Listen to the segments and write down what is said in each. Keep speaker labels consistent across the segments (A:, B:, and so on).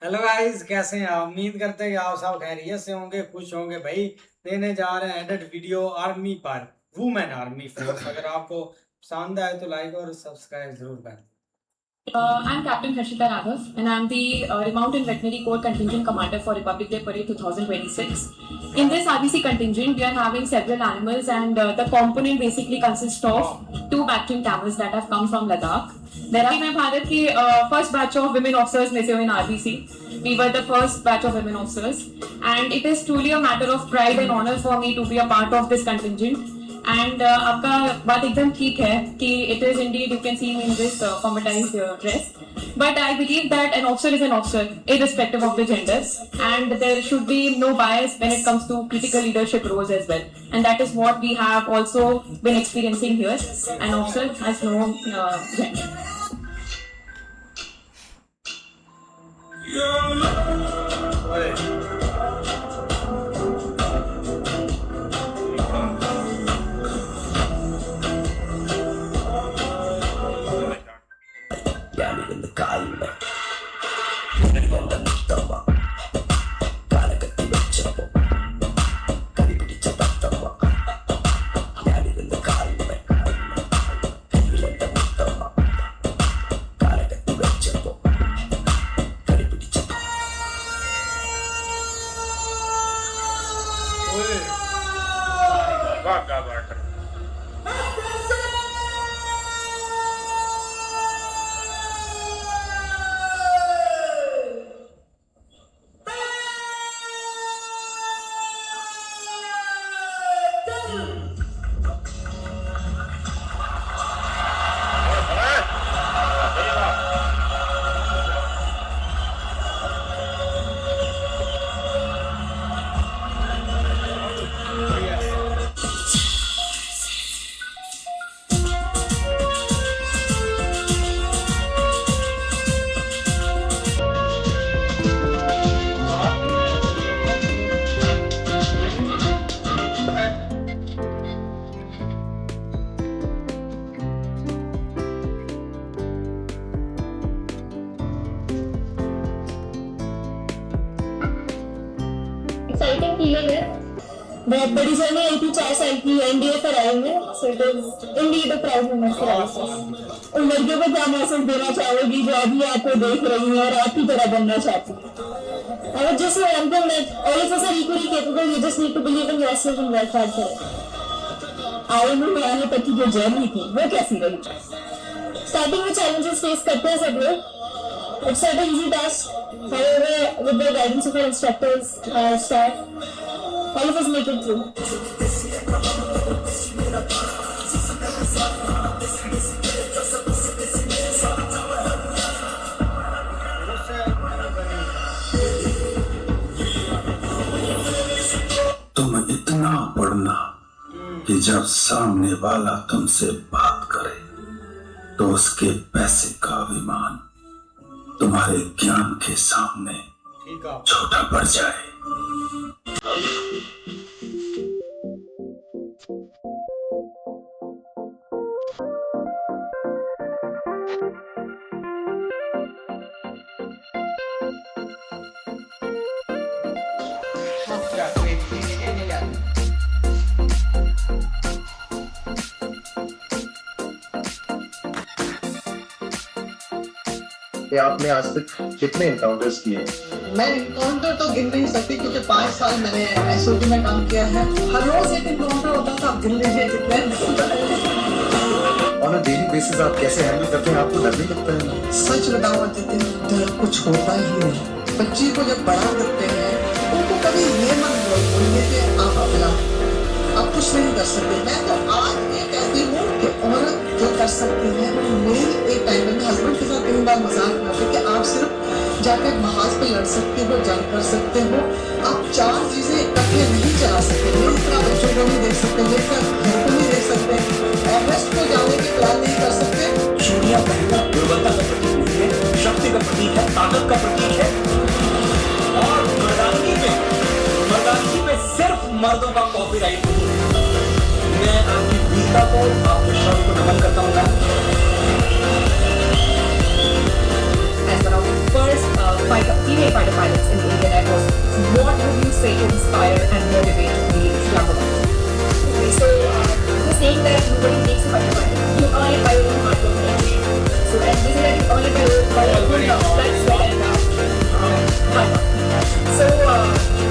A: Hello guys, कैसे हैं आप? उम्मीद करते हैं कि आप सब खैरियत से होंगे, खुश होंगे। भाई देने जा रहे हैं एडिट वीडियो आर्मी पर, वुमेन आर्मी फोर्स। अगर आपको पसंद आए तो लाइक और सब्सक्राइब जरूर करें।
B: I'm Captain Harshita Raghav, and I'm the Remounted Veterinary Corps Contingent Commander for Republic Day Parade 2026. In this RBC contingent, we are having several animals, and the component basically consists of two Bactrian camels that have come from Ladakh. There are मैं भारत के first batch of women officers में से हूँ in RBC. We were the first batch of women officers, and it is truly a matter of pride and honor for me to be a part of this contingent. And आपका बात एकदम ठीक है कि it is indeed you can see me in this combatized dress, but I believe that an officer is an officer irrespective of the genders, and there should be no bias when it comes to critical leadership roles as well, and that is what we have also been experiencing here. An officer has no gender.
C: Exciting feeling है। बहुत बड़ी journey I थी, 4 साल की NDA पर आए हुए, so it is indeed a proud moment for us. उन लड़कियों को क्या मैसेज देना चाहोगी जो अभी आपको देख रही हैं और आपकी तरह बनना चाहती हैं? I would just say one thing, that all of us are equally capable. You just need to believe in yourself and work hard for it. IMA में आने तक की जो जर्नी थी वो कैसी रही? स्टार्टिंग में चैलेंजेस फेस करते हैं सब लोग. It's not an easy task. However, with the guidance of our instructors, our staff, all of us make it through.
D: तुम इतना पढ़ना कि जब सामने वाला तुमसे बात करे तो उसके पैसे का अभिमान तुम्हारे ज्ञान के सामने छोटा पड़ जाए।
E: आपने आज तक कितने एनकाउंटर्स किए?
F: मैं इनकाउंटर तो गिन नहीं सकती क्योंकि 5 साल मैंने एसओटी में काम किया है। हर रोज एक इनकाउंटर होता था, आप गिन लीजिए कितने।
E: ऑन अ डेली बेसिस आप कैसे हैंडल करते हैं? आपको डर नहीं लगता है?
F: सच बताओ आदित्य, डर कुछ होता ही नहीं। बच्ची को जब बड़ा करते हैं उनको कभी ये मत बोलिए कि आप अपना आप कुछ नहीं कर सकते। मैं तो आज ये कहती हूँ कि औरत जो कर सकती है वो मेरी एक टाइम में हस्बैंड के साथ कई बार मजाक करते कि आप सिर्फ जाकर महाज पे लड़ सकते हो, जंग कर सकते हो, आप 4 चीजें इकट्ठे नहीं चला सकते। अपना बच्चों को नहीं देख सकते, घर को नहीं देख सकते, एवरेस्ट को जाने की प्लान नहीं कर सकते।
G: चूड़ियां पहनना दुर्बलता का प्रतीक नहीं है, शक्ति का प्रतीक है, ताकत का प्रतीक है। और मर्दानगी पे सिर्फ मर्दों का कॉपीराइट नहीं है। मैं आपकी वीरता को, आपके शौर्य को नमन करता हूँ।
B: As one of the first female nobody makes you fighter pilot. You earn it by your own hard work and dedication. So, and this is that you earn it by your own blood, sweat, and hard work. So,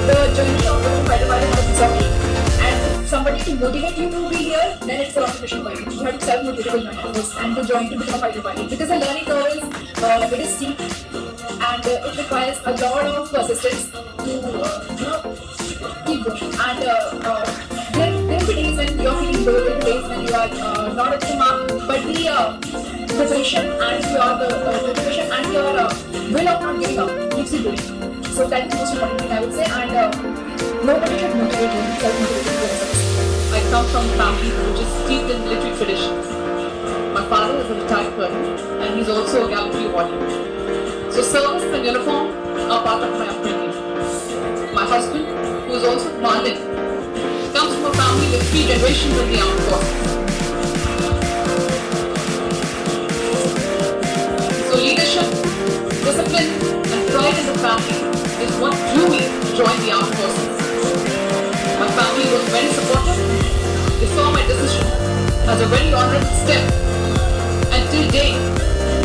B: the journey of becoming fighter pilot has its own way. And if somebody to motivate you to be here, then it's an occupational pilot. You have to self-motivate yourself and to join to become a fighter pilot. Because the learning curve is it is steep and it requires a lot of persistence to keep going. And there will be days when you're feeling low, there will be days when you are not at the mark, but the preparation and your motivation and your will of not giving up keeps you going. So that's the most important thing I would say. And nobody should motivate you, self-motivate yourself. I come from a family which is steeped in military traditions. My father is a retired colonel and he's also a gallantry warrior. So service and uniform are part of my upbringing. My husband, who is also commanding, comes from a family with 3 generations in the armed forces. So leadership, discipline and pride in the family is what drew me to join the armed forces. My family was very supportive. They saw my decision as a very honorable step. And till date,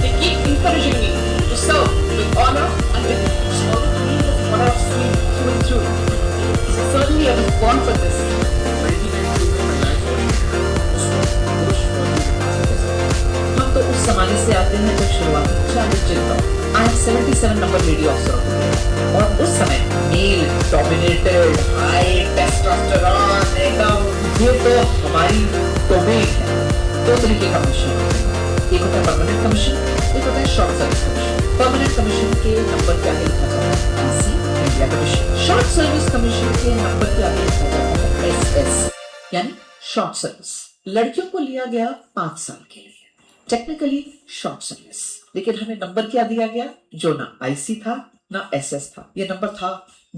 B: they keep encouraging me to serve with honor and dignity. So all of me is what I've seen through and through. So certainly I was born for this. हम तो उस जमाने से आते हैं जब शुरुआती 40 जिल्दों I have 77 number lady officer और उस समय मेल dominated high testosterone एकदम ये तो हमारी डोमेन है. 2 तरीके का कमीशन एक होता है परमानेंट कमीशन, एक होता है short service commission. Permanent commission के नंबर के आगे लिखा जाता है IC India commission. Short service commission के नंबर के आगे लिखा जाता है SS यानी शॉर्ट सर्विस. लड़कियों को लिया गया 5 साल के लिए, टेक्निकली शॉर्ट सर्विस, लेकिन हमें नंबर क्या दिया गया जो ना IC था ना SS था. ये नंबर था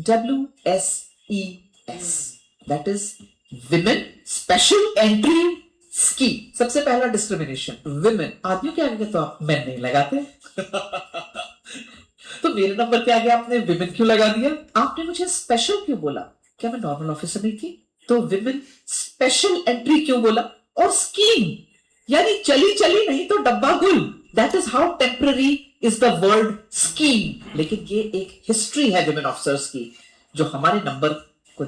B: WSES, that is women special entry scheme. सबसे पहला डिस्क्रिमिनेशन विमेन. आदमियों के आगे तो आप मेन नहीं लगाते. तो मेरे नंबर के आगे आपने विमेन क्यों लगा दिया? आपने मुझे स्पेशल क्यों बोला? क्या मैं नॉर्मल ऑफिसर नहीं थी? तो विमेन स्पेशल एंट्री क्यों बोला? और स्कीम यानी चली चली नहीं तो डब्बा गुल. That is how temporary is the word scheme. लेकिन ये एक हिस्ट्री है विमेन ऑफिसर्स की जो हमारे नंबर को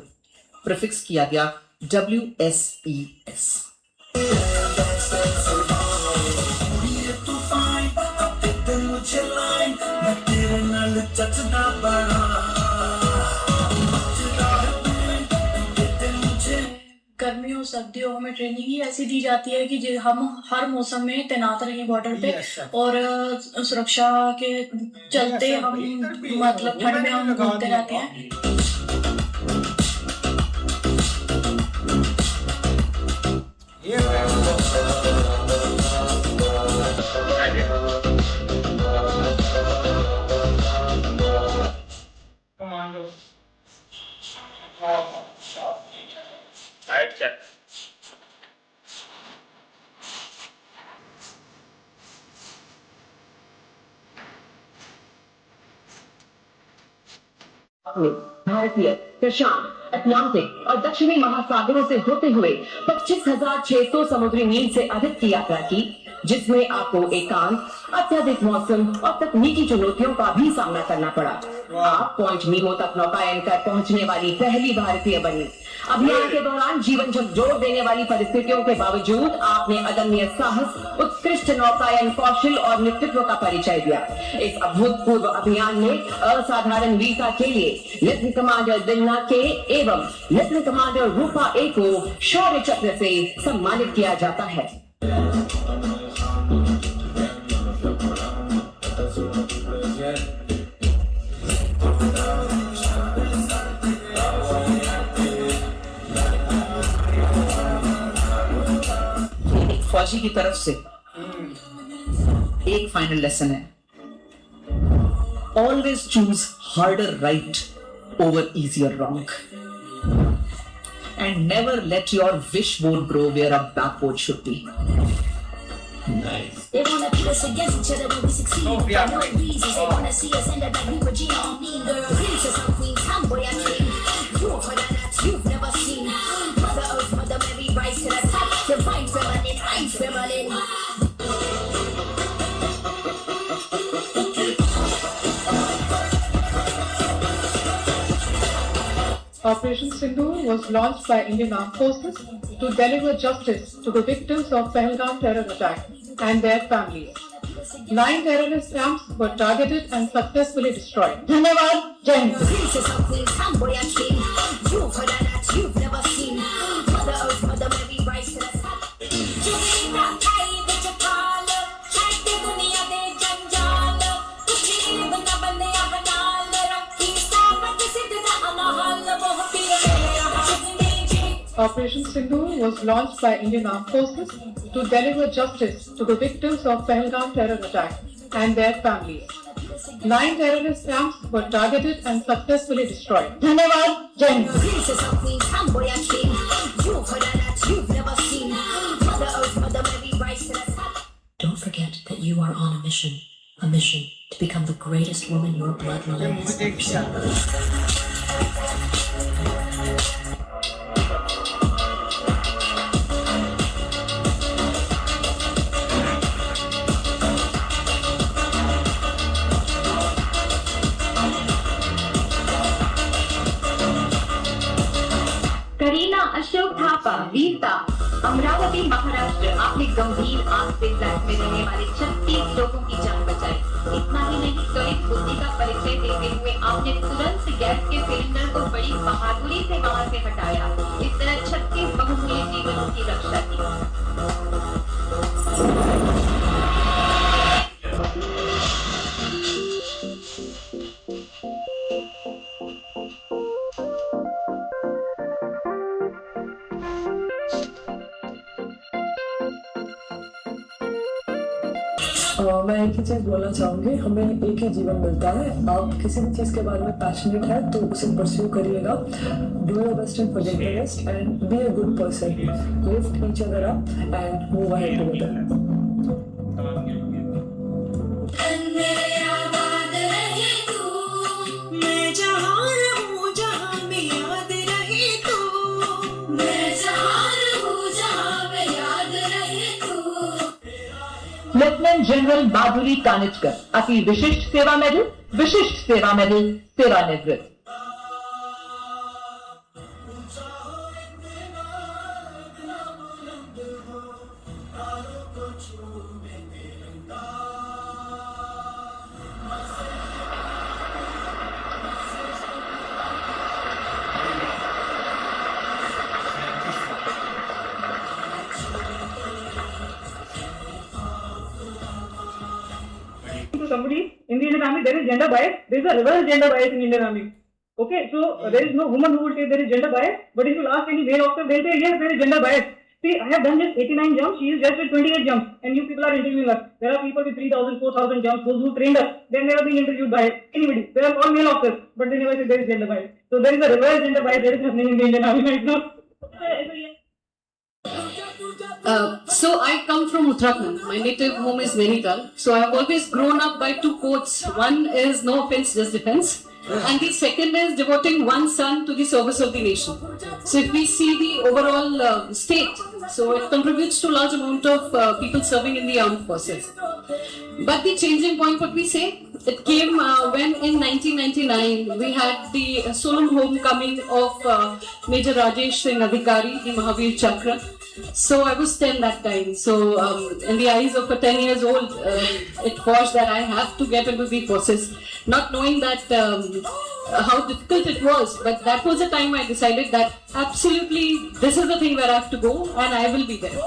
B: प्रीफिक्स किया गया WSES.
C: गर्मियों सर्दियों हमें ट्रेनिंग ही ऐसी दी जाती है कि हम हर मौसम में तैनात रहें बॉर्डर पे और सुरक्षा के चलते हम मतलब ठंड में हम घूमते रहते हैं.
H: भारतीय, प्रशांत, अटलांटिक और दक्षिणी महासागरों से होते हुए 25,600 समुद्री मील से अधिक की यात्रा की, जिसमें आपको एकांत, अत्यधिक मौसम और तकनीकी चुनौतियों का भी सामना करना पड़ा. आप पॉइंट नीमो तक नौकायन कर पहुंचने वाली पहली भारतीय बनी. अभियान के दौरान जीवन झकझोर देने वाली परिस्थितियों के बावजूद आपने अदम्य साहस, उत्कृष्ट नौकायन कौशल और नेतृत्व का परिचय दिया. इस अभूतपूर्व अभियान में असाधारण वीरता के लिए लेफ्टिनेंट कमांडर दिन्ना के एवं लेफ्टिनेंट कमांडर रूपा ए को शौर्य चक्र से सम्मानित किया जाता है.
B: फौजी की तरफ से एक फाइनल लेसन है. Always choose harder right over easier wrong and never let your wishbone grow where a backbone should be.
C: They wanna pit us against each other when we succeed. For no reasons, they wanna see us end up like we were Gina or Mean Girl. Princess and queen, tomboy and king. You for that you've never seen. Mother Earth, Mother Mary, rise to the top. Divine feminine rights rebelling.
I: Operation Sindoor was launched by Indian Armed Forces to deliver justice to the victims of Pahalgam terror attack and their families. 9 terrorist camps were targeted and successfully destroyed.
C: धन्यवाद, जय Hind.
J: This is something tomboy and king. You've heard of that, you've never seen. Mother Earth, Mother Mary, rise to the top.
I: Operation Sindoor was launched by Indian Armed Forces to deliver justice to the victims of Pahalgam terror attack and their families. 9 terrorist camps were targeted and successfully destroyed.
C: धन्यवाद, जय Hind.
J: This is something tomboy and king. You've heard of that, you've never seen. Mother Earth, Mother Mary, rise to the top.
H: Don't forget that you are on a mission to become the greatest woman your bloodline has ever seen.
B: Kareena Ashok Thapa, वीरता, अमरावती महाराष्ट्र. आपने गंभीर आग से flat में रहने वाले 36 लोगों की जान बचाई. इतना ही नहीं, त्वरित बुद्धि का परिचय देते हुए आपने तुरंत गैस के सिलेंडर को बड़ी बहादुरी से वहां से हटाया. इस तरह 36 बहुमूल्य जीवनों की रक्षा की.
I: मैं एक ही चीज बोलना चाहूंगी, हमें एक ही जीवन मिलता है. आप किसी भी चीज के बारे में पैशनेट है तो उसे परस्यू करिएगा. Do your best and forget the rest and be a good person. Lift each other up and move ahead together.
H: Lieutenant general Madhuri Kanitkar, Ati Vishisht सेवा मेडल, सेवानिवृत्त.
I: To somebody in the Indian Army, there is gender bias. There is a reverse gender bias in Indian Army. Okay, so there is no woman who will say there is gender bias. But if you ask any male officer, they will say yes, there is gender bias. See, I have done just 89 jumps. She is just with 28 jumps, and you people are interviewing us. There are people with 3,000, 4,000 jumps. Those who trained us, they have never been interviewed by anybody. They are all male officers, but they never say there is gender bias. So there is a reverse gender bias that is happening in the Indian Army right now.
B: So I come from Uttarakhand. My native home is Nainital. So I have always grown up by 2 quotes. One is no offense, just defense. And the second is devoting one son to the service of the nation. So if we see the overall state, so it contributes to a large amount of people serving in the armed forces. But the changing point, what we say, it came when in 1999 we had the solemn homecoming of Major Rajesh Singh Adhikari, the Mahavir Chakra. So I was 10 that time. So in the eyes of a 10 years old, it was that I have to get into the forces, not knowing that how difficult it was. But that was the time I decided that absolutely this is the thing where I have to go and I will be there.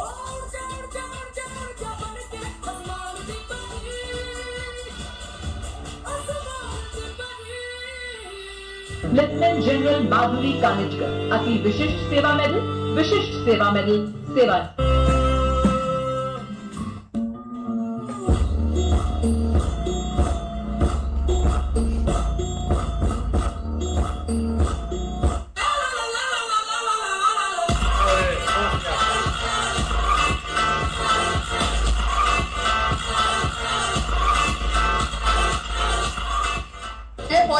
H: Lieutenant general Madhuri Kanitkar, Ati Vishisht सेवा medal, सेवा.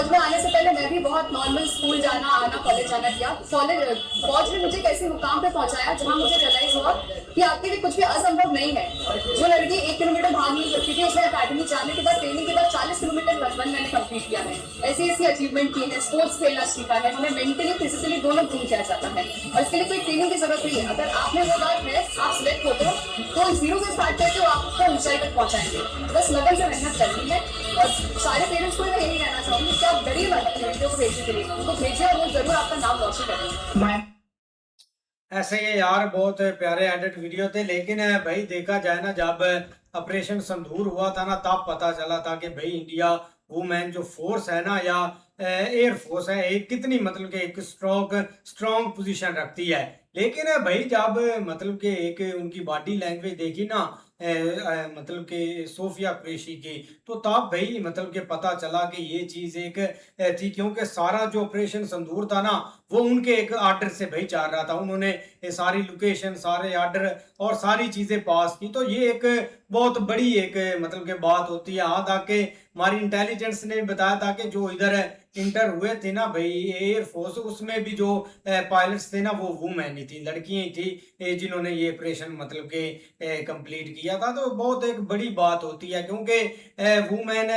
B: फौज में आने से पहले मैं भी बहुत नॉर्मल स्कूल जाना आना कॉलेज जाना किया। फौज ने मुझे कैसे मुकाम पे पहुंचाया जहां मुझे रियलाइज हुआ कि आपके लिए कुछ भी असंभव नहीं है। जो लड़की 1 किलोमीटर भाग नहीं सकती थी, उसने अकेडमी जाने के बाद ट्रेनिंग के बाद 40 किलोमीटर रन मैंने कंप्लीट किया है। ऐसी ऐसी अचीवमेंट की है, स्पोर्ट्स खेलना सीखा है, हमें मेंटली फिजिकली दोनों ग्रो किया जाता है और इसके लिए कोई ट्रेनिंग की जरूरत नहीं है। अगर आप में वो बात है, आप सिलेक्ट होते हो तो जीरो से स्टार्ट करके वो आपको ऊंचाई तक पहुंचाएंगे। बस लगन से मेहनत करनी है और सारे पेरेंट्स को मैं यही कहना चाहूंगी कि आप डरिए मत अपने बेटियों को भेजने के लिए, उनको भेजिए और वो जरूर आपका नाम रोशन करेंगे।
A: ऐसे ये यार बहुत प्यारे एडिट वीडियो थे, लेकिन भाई देखा जाए ना, जब ऑपरेशन संदूर हुआ था ना, तब पता चला था कि भाई इंडिया वुमेन जो फोर्स है ना, या एयर फोर्स है, एक कितनी मतलब कि एक स्ट्रॉन्ग पोजीशन रखती है। लेकिन भाई जब मतलब कि एक उनकी बॉडी लैंग्वेज देखी ना, मतलब कि सोफिया कुरैशी की, तो तब भाई मतलब कि पता चला कि ये चीज़ एक थी, क्योंकि सारा जो ऑपरेशन संदूर था ना, वो उनके एक आर्डर से भाई चल रहा था। उन्होंने ये सारी लोकेशन, सारे आर्डर और सारी चीज़ें पास की। तो ये एक बहुत बड़ी एक मतलब कि बात होती है। यहाँ तक कि हमारी इंटेलिजेंस ने बताया था कि जो इधर इंटर हुए थे ना भाई एयर फोर्स, उसमें भी जो पायलट्स थे ना, वो वुमेन ही थी, लड़कियां ही थी जिन्होंने ये ऑपरेशन मतलब कि कंप्लीट किया था। तो बहुत एक बड़ी बात होती है, क्योंकि वुमेन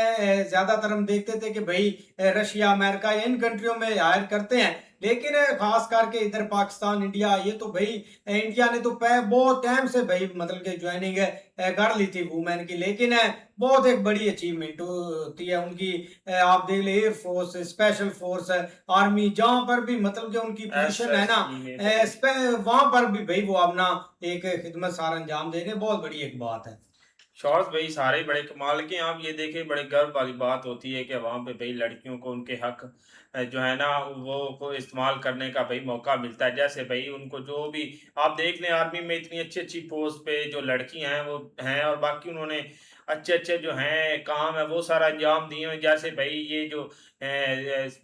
A: ज़्यादातर हम देखते थे कि भाई रशिया, अमेरिका, इन कंट्रियों में हायर करते हैं, लेकिन खास करके इधर पाकिस्तान, इंडिया, ये तो भाई इंडिया ने तो बहुत टाइम से भाई मतलब कि ज्वाइनिंग कर ली थी वुमेन की। लेकिन बहुत एक बड़ी अचीवमेंट होती है उनकी। आप देख ले air force, special force, army, जहां पर भी मतलब कि उनकी पोजीशन है ना, वहां पर भी भाई वो अपना एक खिदमत सारा अंजाम दे रहे हैं। बहुत बड़ी एक बात है।
K: शॉर्ट्स भाई सारे ही बड़े कमाल के हैं। आप ये देखें, बड़े गर्व वाली बात होती है कि वहाँ पे भाई लड़कियों को उनके हक जो है ना वो को इस्तेमाल करने का भाई मौका मिलता है। जैसे भाई उनको जो भी आप देख लें, आर्मी में इतनी अच्छी अच्छी पोस्ट पे जो लड़कियां हैं वो हैं, और बाकी उन्होंने अच्छे अच्छे जो हैं काम है वो सारा अंजाम दिए हैं। जैसे भाई ये जो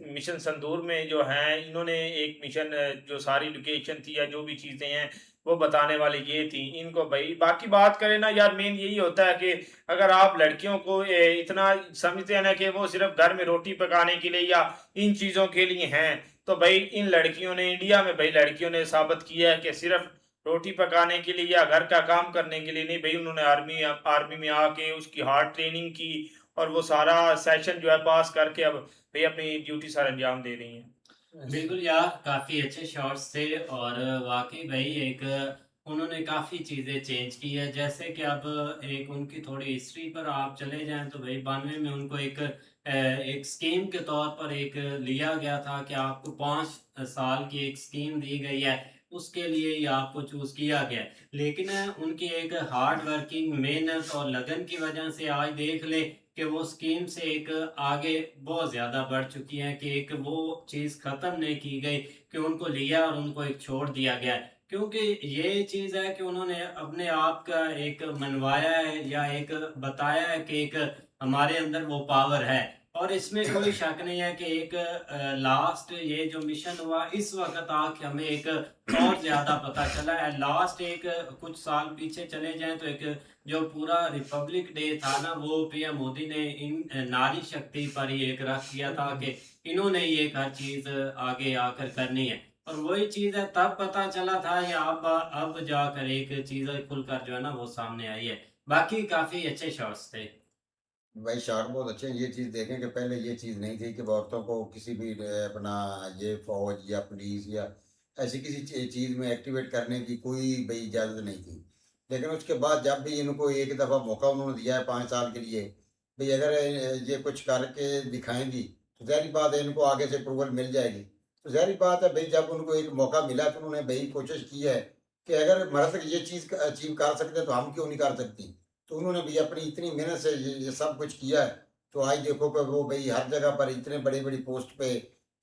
K: मिशन संदूर में जो है, इन्होंने एक मिशन जो सारी लोकेशन थी या जो भी चीज़ें हैं वो बताने वाली ये थी इनको। भाई बाकी बात करें ना यार, मेन यही होता है कि अगर आप लड़कियों को इतना समझते हैं ना कि वो सिर्फ घर में रोटी पकाने के लिए या इन चीज़ों के लिए हैं, तो भाई इन लड़कियों ने, इंडिया में भाई लड़कियों ने साबित किया है कि सिर्फ रोटी पकाने के लिए या घर का काम करने के लिए नहीं, भाई उन्होंने आर्मी में आके उसकी हार्ड ट्रेनिंग की और वो सारा सेशन जो है पास करके अब भाई अपनी ड्यूटी सारा अंजाम दे रही हैं।
L: बिल्कुल यार, काफ़ी अच्छे शॉट्स थे और वाकई भाई एक उन्होंने काफ़ी चीज़ें चेंज की है। जैसे कि अब एक उनकी थोड़ी हिस्ट्री पर आप चले जाएं तो भाई 92 में उनको एक स्कीम के तौर पर एक लिया गया था कि आपको 5 साल की एक स्कीम दी गई है, उसके लिए ही आपको चूज़ किया गया। लेकिन उनकी एक हार्ड वर्किंग, मेहनत और लगन की वजह से आज देख ले कि वो स्कीम से एक आगे बहुत ज़्यादा बढ़ चुकी हैं कि एक वो चीज़ ख़त्म नहीं की गई कि उनको लिया और उनको एक छोड़ दिया गया। क्योंकि ये चीज़ है कि उन्होंने अपने आप का एक मनवाया है या एक बताया है कि एक हमारे अंदर वो पावर है। और इसमें कोई शक नहीं है कि एक लास्ट ये जो मिशन हुआ इस वक्त आके हमें एक और ज़्यादा पता चला है। लास्ट एक कुछ साल पीछे चले जाएं तो एक जो पूरा रिपब्लिक डे था ना, वो पीएम मोदी ने इन नारी शक्ति पर ही एक रख दिया था कि इन्होंने ये हर चीज़ आगे आकर करनी है। और वही चीज़ है, तब पता चला था या अब जाकर एक चीज़ खुलकर जो है ना वो सामने आई है। बाकी काफ़ी अच्छे शॉट्स थे
M: भाई। शॉट बहुत अच्छे हैं। ये चीज़ देखें कि पहले ये चीज़ नहीं थी कि औरतों को किसी भी अपना ये फौज या पुलिस या ऐसी किसी चीज़ में एक्टिवेट करने की कोई भाई इजाज़त नहीं थी। लेकिन उसके बाद जब भी इनको एक दफ़ा मौका उन्होंने दिया है 5 साल के लिए, भाई अगर ये कुछ करके दिखाएंगी तो ज़ाहिर बात है इनको आगे से अप्रूवल मिल जाएगी। तो ज़ाहिर बात है भाई, जब उनको एक मौका मिला तो उन्होंने भाई कोशिश की है कि अगर मर्द ये चीज़ अचीव कर सकते हैं तो हम क्यों नहीं कर सकती। तो उन्होंने भी अपनी इतनी मेहनत से ये सब कुछ किया है। तो आज देखो कि वो भाई हर जगह पर इतने बड़ी बड़ी पोस्ट पे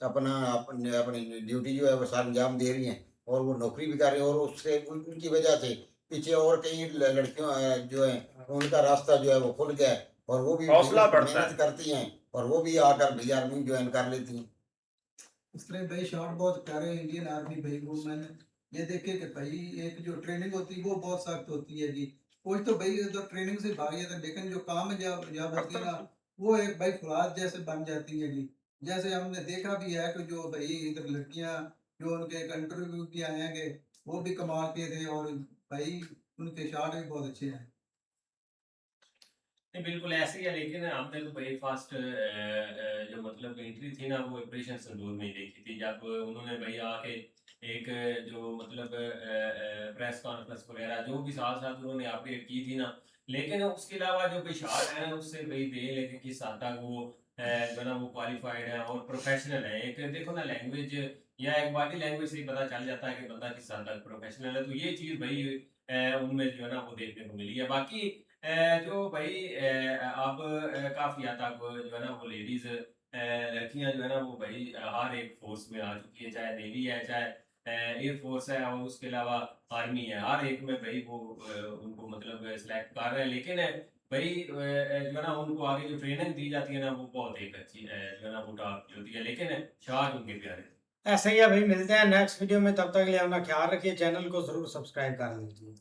M: अपनी ड्यूटी जो है वो सारा अंजाम दे रही हैं और वो नौकरी भी कर रही हैं। और उससे उनकी वजह से पीछे और कई लड़कियों जो हैं उनका रास्ता जो है वो खुल गया है और वो भी
K: हौसला बढ़ता है।
M: मेहनत करती हैं और वो भी आकर भाई आर्मी ज्वाइन कर लेती हैं।
N: इस तरह भाई शॉट बहुत प्यारे इंडियन आर्मी भाई वो मैंने ये देखे कि भाई एक जो ट्रेनिंग होती है वो बहुत सख्त होती है जी। कोई तो भाई तो ट्रेनिंग से भाग जाता है, लेकिन जो काम है जब होती है ना वो एक भाई फौलाद जैसे बन जाती है जी। जैसे हमने देखा भी है कि जो भाई इधर लड़कियां जो उनके इंटरव्यू भी आएंगे वो भी कमाल के थे और भाई उनके शॉट भी बहुत अच्छे हैं।
O: नहीं बिल्कुल ऐसे ही है, लेकिन हमने तो भाई फर्स्ट जो मतलब एंट्री थी ना वो ऑपरेशन सिंदूर में ही देखी थी, जब उन्होंने भाई आके एक जो मतलब प्रेस कॉन्फ्रेंस वगैरह जो भी साथ साथ उन्होंने अपडेट की थी ना, लेकिन उसके अलावा जो कोई शॉट है ना उससे भाई दे लेके किस हद तक वो जो है ना वो क्वालिफाइड है और प्रोफेशनल है। एक देखो ना लैंग्वेज या एक बॉडी लैंग्वेज से ही पता चल जाता है कि बंदा किस हद तक प्रोफेशनल है, तो ये चीज़ भाई उनमें जो है ना वो देखने को मिली है। बाकी जो भाई अब काफ़ी हद तक जो है ना वो लेडीज़ लड़कियां जो है ना वो भाई हर एक फोर्स में आ चुकी है, चाहे नेवी है चाहे एयरफोर्स है और उसके अलावा आर्मी है, हर एक में भाई वो उनको मतलब सिलेक्ट कर रहे हैं। लेकिन भाई जो है ना उनको आगे जो ट्रेनिंग दी जाती है ना वो बहुत एक अच्छी जो है ना वो टॉप की होती है, लेकिन शॉट उनके प्यारे।
A: ऐसे ही है भाई, मिलते हैं नेक्स्ट वीडियो में, तब तक के लिए अपना ख्याल रखिए, चैनल को जरूर सब्सक्राइब कर लीजिए।